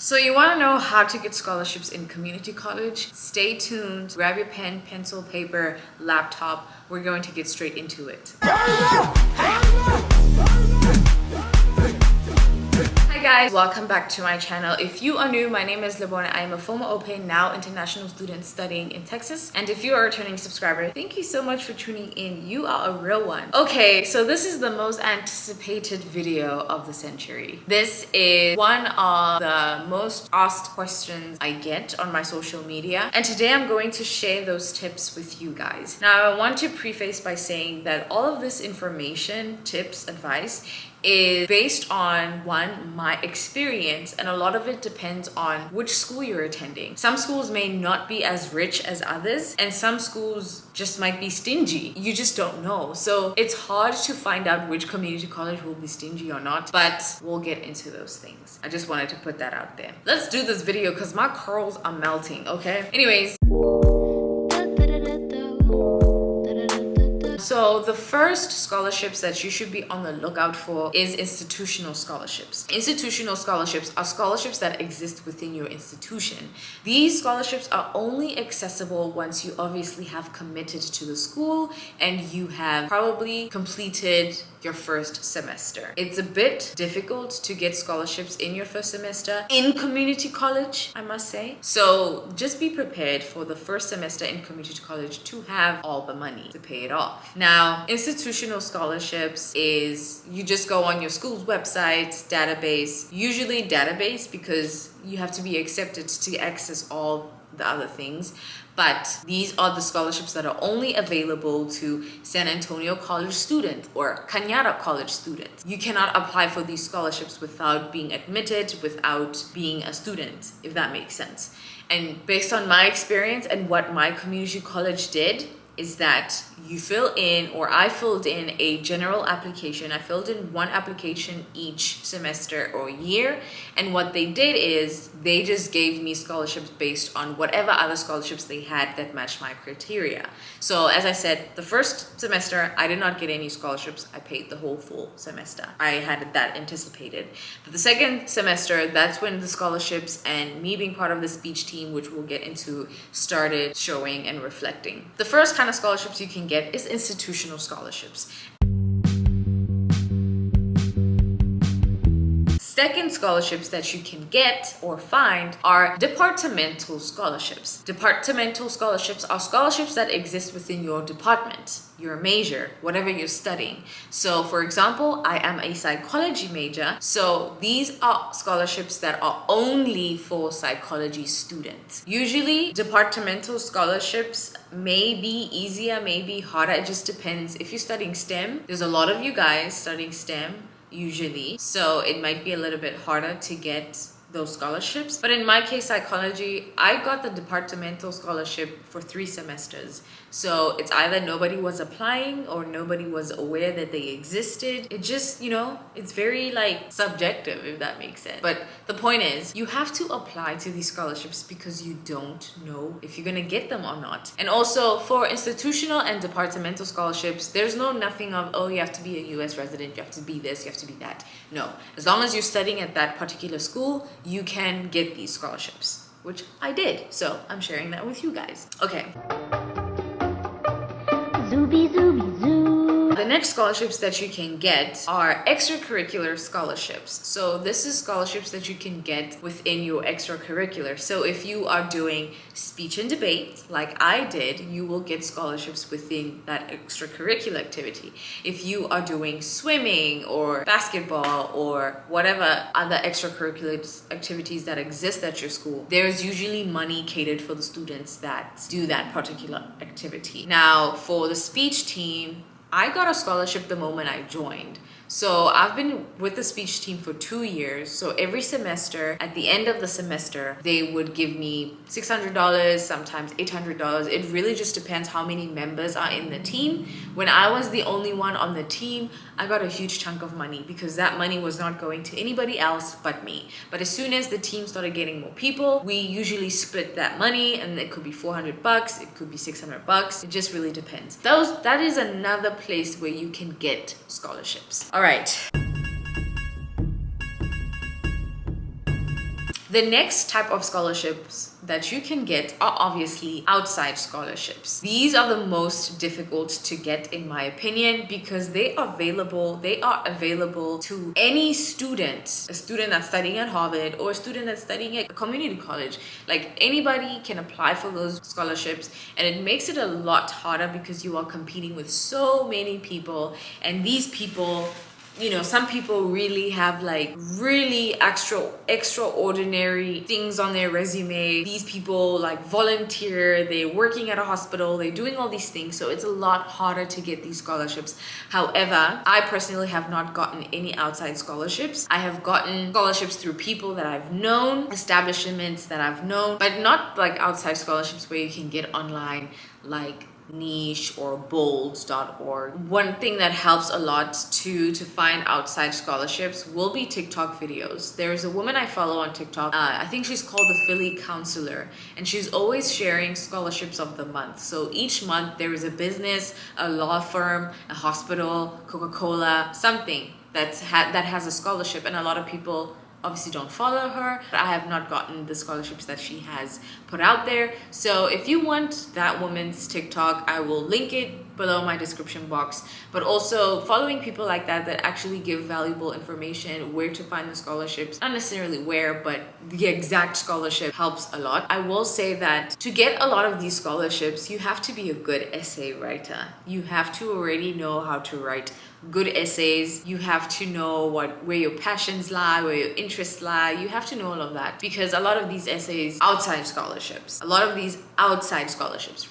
So you want to know how to get scholarships in community college? Stay tuned, grab your pen, pencil, paper, laptop. We're going to get straight into it. Hi guys, welcome back to my channel. If you are new, my name is Lebonem. I am a former OPE, now international student studying in Texas. And if you are a returning subscriber, thank you so much for tuning in. You are a real one. Okay, so this is the most anticipated video of the century. This is one of the most asked questions I get on my social media. And today I'm going to share those tips with you guys. Now, I want to preface by saying that all of this information, tips, advice, is based on my experience, and a lot of it depends on which school you're attending. Some schools may not be as rich as others, and some schools just might be stingy. You just don't know. So it's hard to find out which community college will be stingy or not, but we'll get into those things. I just wanted to put that out there. Let's do this video because my curls are melting, okay? Anyways, so the first scholarships that you should be on the lookout for is institutional scholarships. Institutional scholarships are scholarships that exist within your institution. These scholarships are only accessible once you obviously have committed to the school and you have probably completed your first semester. It's a bit difficult to get scholarships in your first semester in community college, I must say. So just be prepared for the first semester in community college to have all the money to pay it off. Now, institutional scholarships is you just go on your school's website, database, usually database because you have to be accepted to access all the other things. But these are the scholarships that are only available to San Antonio College students or Cañada College students. You cannot apply for these scholarships without being admitted, without being a student, if that makes sense. And based on my experience and what my community college did, is that you fill in, or I filled in a general application. I filled in one application each semester or year. And what they did is they just gave me scholarships based on whatever other scholarships they had that matched my criteria. So as I said, the first semester, I did not get any scholarships. I paid the whole full semester. I had that anticipated. But the second semester, that's when the scholarships and me being part of the speech team, which we'll get into, started showing and reflecting. The first kind of scholarships you can get is institutional scholarships. Second scholarships that you can get or find are departmental scholarships. Departmental scholarships are scholarships that exist within your department, your major, whatever you're studying. So for example, I am a psychology major. So these are scholarships that are only for psychology students. Usually departmental scholarships may be easier, may be harder. It just depends. If you're studying STEM, there's a lot of you guys studying STEM usually, so it might be a little bit harder to get those scholarships. But in my case, psychology, I got the departmental scholarship for 3 semesters. So it's either nobody was applying or nobody was aware that they existed. It just, you know, it's very like subjective, if that makes sense. But the point is, you have to apply to these scholarships because you don't know if you're gonna get them or not. And also for institutional and departmental scholarships, there's nothing of, oh, you have to be a US resident, you have to be this, you have to be that. No, as long as you're studying at that particular school, you can get these scholarships, which I did. So I'm sharing that with you guys. Okay. Zooby, zooby, zoo. The next scholarships that you can get are extracurricular scholarships. So this is scholarships that you can get within your extracurricular. So if you are doing speech and debate, like I did, you will get scholarships within that extracurricular activity. If you are doing swimming or basketball or whatever other extracurricular activities that exist at your school, there's usually money catered for the students that do that particular activity. Now, for the speech team, I got a scholarship the moment I joined. So I've been with the speech team for 2 years. So every semester, at the end of the semester, they would give me $600, sometimes $800. It really just depends how many members are in the team. When I was the only one on the team, I got a huge chunk of money because that money was not going to anybody else but me. But as soon as the team started getting more people, we usually split that money, and it could be $400, it could be $600. It just really depends. That is another place where you can get scholarships. All right. The next type of scholarships that you can get are obviously outside scholarships. These are the most difficult to get in my opinion because they are available to any student, a student that's studying at Harvard or a student that's studying at a community college. Like anybody can apply for those scholarships, and it makes it a lot harder because you are competing with so many people, and these people, you know, some people really have like really extraordinary things on their resume. These people like volunteer, they're working at a hospital, they're doing all these things, so it's a lot harder to get these scholarships. However, I personally have not gotten any outside scholarships. I have gotten scholarships through people that I've known, establishments that I've known, but not like outside scholarships where you can get online like niche or bold.org. One thing that helps a lot to find outside scholarships will be TikTok videos. There's a woman I follow on TikTok, I think she's called the Philly Counselor, and she's always sharing scholarships of the month. So each month there is a business, a law firm, a hospital, Coca-Cola, something that has a scholarship, and a lot of people obviously don't follow her. I have not gotten the scholarships that she has put out there. So if you want that woman's TikTok, I will link it below my description box. But also following people like that actually give valuable information where to find the scholarships, not necessarily where, but the exact scholarship helps a lot. I will say that to get a lot of these scholarships, you have to be a good essay writer. You have to already know how to write good essays. You have to know where your passions lie, where your interests lie. You have to know all of that, because a lot of these outside scholarships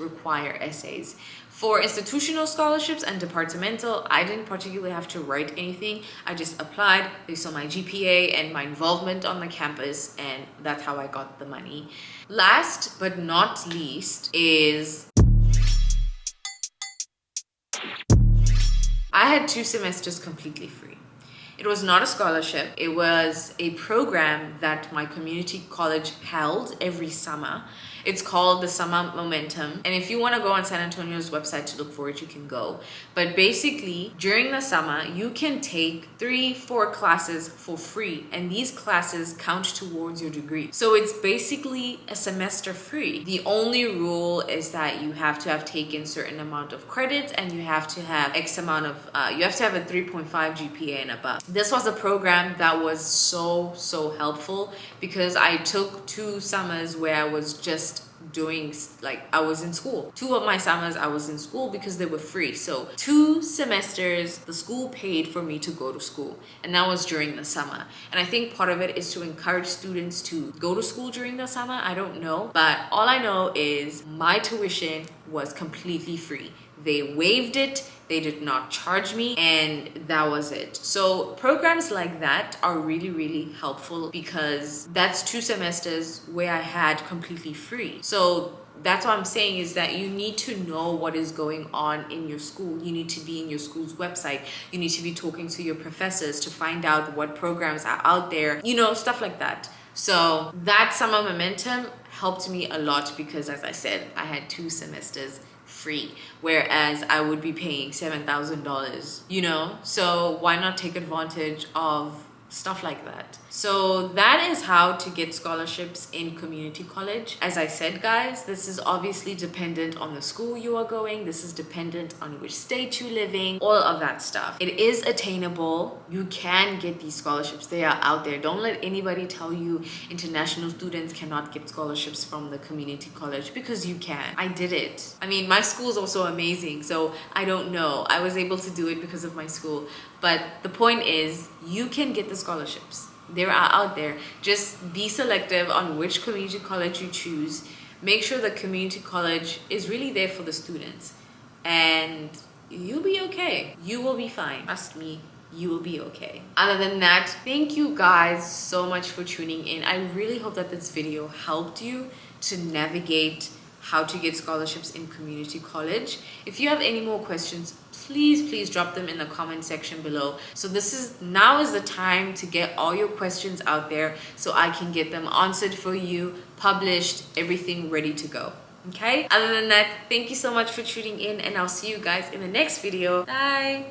require essays. For institutional scholarships and departmental, I didn't particularly have to write anything. I just applied based on my GPA and my involvement on the campus, and that's how I got the money. Last but not least is I had 2 semesters completely free. It was not a scholarship. It was a program that my community college held every summer. It's called the Summer Momentum. And if you want to go on San Antonio's website to look for it, you can go. But basically, during the summer, you can take 3-4 classes for free. And these classes count towards your degree. So it's basically a semester free. The only rule is that you have to have taken certain amount of credits, and you have to have X amount of, you have to have a 3.5 GPA and above. This was a program that was so helpful, because I took 2 summers where I was just doing, like, I was in school. 2 of my summers I was in school because they were free. So 2 semesters the school paid for me to go to school, and that was during the summer. And I think part of it is to encourage students to go to school during the summer. I don't know, but all I know is my tuition was completely free. They waived it, they did not charge me, and that was it. So programs like that are really helpful, because that's 2 semesters where I had completely free. So that's what I'm saying, is that you need to know what is going on in your school. You need to be in your school's website. You need to be talking to your professors to find out what programs are out there, you know, stuff like that. So that Summer Momentum helped me a lot, because as I said, I had 2 semesters free, whereas I would be paying $7,000, you know? So why not take advantage of stuff like that? So that is how to get scholarships in community college. As I said, guys, this is obviously dependent on the school you are going. This is dependent on which state you're living, all of that stuff. It is attainable. You can get these scholarships. They are out there. Don't let anybody tell you international students cannot get scholarships from the community college, because you can. I did it. I mean, my school is also amazing, so I don't know. I was able to do it because of my school. But the point is, you can get the scholarships. They are out there. Just be selective on which community college you choose. Make sure the community college is really there for the students, and you'll be okay. You will be fine. Trust me, you will be okay. Other than that, thank you guys so much for tuning in. I really hope that this video helped you to navigate how to get scholarships in community college. If you have any more questions, please drop them in the comment section below. So now is the time to get all your questions out there, so I can get them answered for you, published, everything ready to go. Okay? Other than that, thank you so much for tuning in, and I'll see you guys in the next video. Bye!